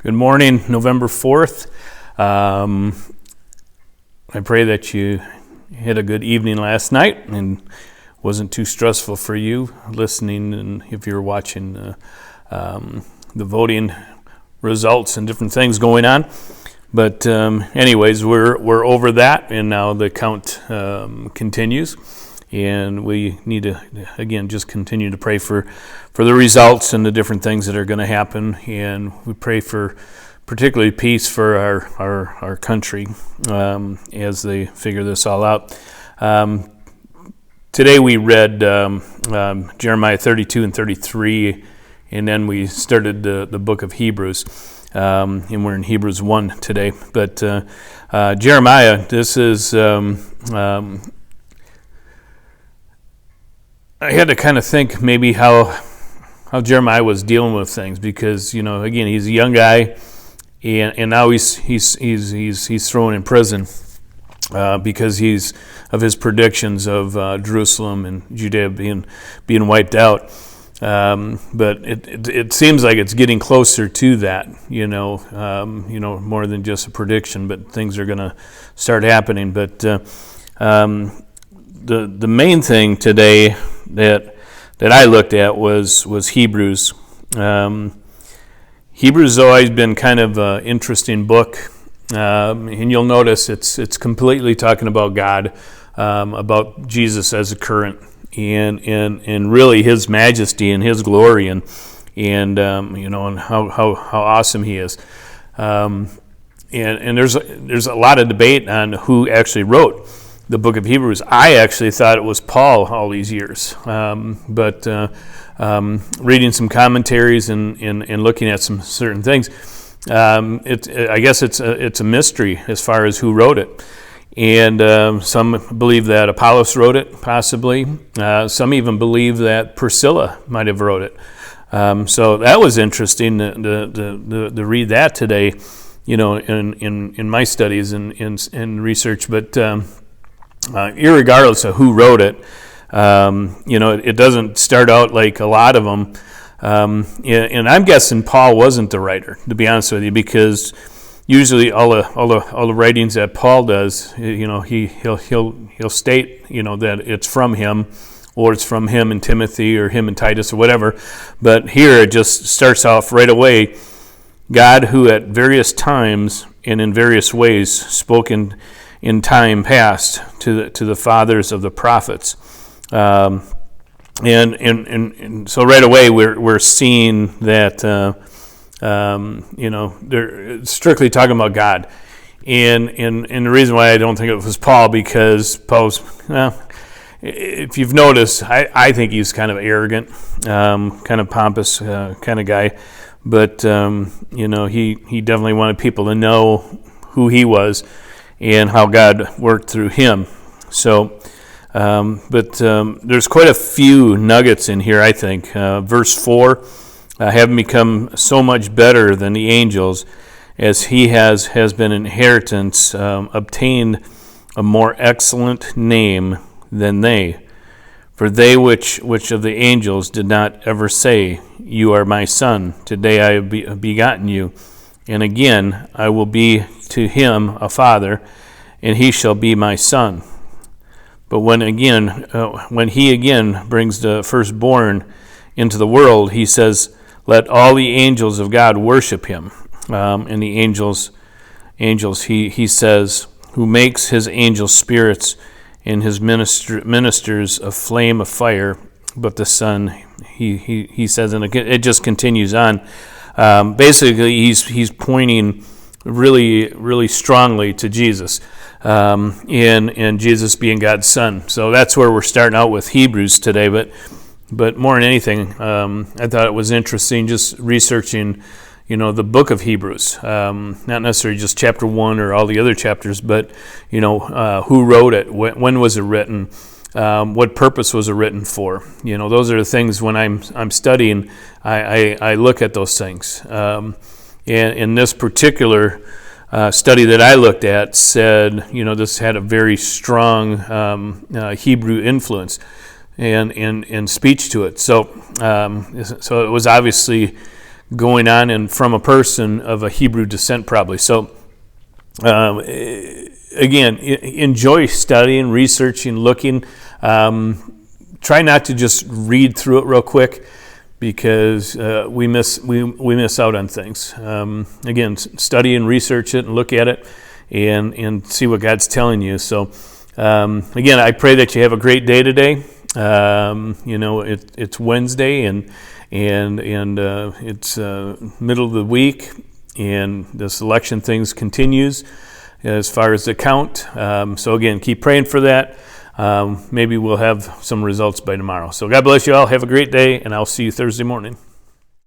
Good morning, November 4th. I pray that you had a good evening last night and wasn't too stressful for you listening, and if you're watching the voting results and different things going on. But anyways, we're over that, and now the count continues. And we need to, again, just continue to pray for the results and the different things that are going to happen. And we pray for particularly peace for our country as they figure this all out. Today we read Jeremiah 32 and 33, and then we started the book of Hebrews. And we're in Hebrews 1 today. But Jeremiah, this is... I had to kind of think maybe how Jeremiah was dealing with things, because again, he's a young guy, and now he's thrown in prison because he's of his predictions of Jerusalem and Judea being wiped out. But it seems like it's getting closer to that, more than just a prediction, but things are going to start happening. But the main thing today that I looked at was Hebrews. Hebrews has always been kind of an interesting book, and you'll notice it's completely talking about God, about Jesus as a current, and really His majesty and His glory, and how awesome He is. And there's a lot of debate on who actually wrote the book of Hebrews. I actually thought it was Paul all these years, but reading some commentaries and looking at some certain things, I guess it's a mystery as far as who wrote it. And some believe that Apollos wrote it, possibly. Some even believe that Priscilla might have wrote it. So that was interesting to read that today, in my studies and research. But irregardless of who wrote it, it doesn't start out like a lot of them. And I'm guessing Paul wasn't the writer, to be honest with you, because usually all the writings that Paul does, he'll state, that it's from him, or it's from him and Timothy, or him and Titus, or whatever. But here it just starts off right away. God, who at various times and in various ways spoke in time past to the fathers of the prophets, and so right away we're seeing that they're strictly talking about God, and the reason why I don't think it was Paul, because Paul's, if you've noticed, I think he's kind of arrogant, kind of pompous kind of guy, but he definitely wanted people to know who he was and how God worked through him. So, but there's quite a few nuggets in here, I think. Verse 4, having become so much better than the angels, as he has been inheritance, obtained a more excellent name than they. For they which of the angels did not ever say, "You are my son, today I have begotten you. And again, I will be to him a father, and he shall be my son." But when he again brings the firstborn into the world, he says, "Let all the angels of God worship him." And the angels, he says, "Who makes his angels spirits and his ministers a flame of fire." But the Son, he says, and it just continues on. Basically, he's pointing really, really strongly to Jesus, and Jesus being God's Son. So that's where we're starting out with Hebrews today. But more than anything, I thought it was interesting just researching, the book of Hebrews. Not necessarily just chapter 1 or all the other chapters, but who wrote it, when was it written, what purpose was it written for? Those are the things when I'm studying, I look at those things. And in this particular study that I looked at said, this had a very strong Hebrew influence and speech to it. So it was obviously going on and from a person of a Hebrew descent probably. So again, enjoy studying, researching, looking. Try not to just read through it real quick, because we miss out on things. Again, study and research it and look at it and see what God's telling you. So again, I pray that you have a great day today. It's Wednesday and it's middle of the week, and this election things continues as far as the count. So again, keep praying for that. Maybe we'll have some results by tomorrow. So God bless you all. Have a great day, and I'll see you Thursday morning.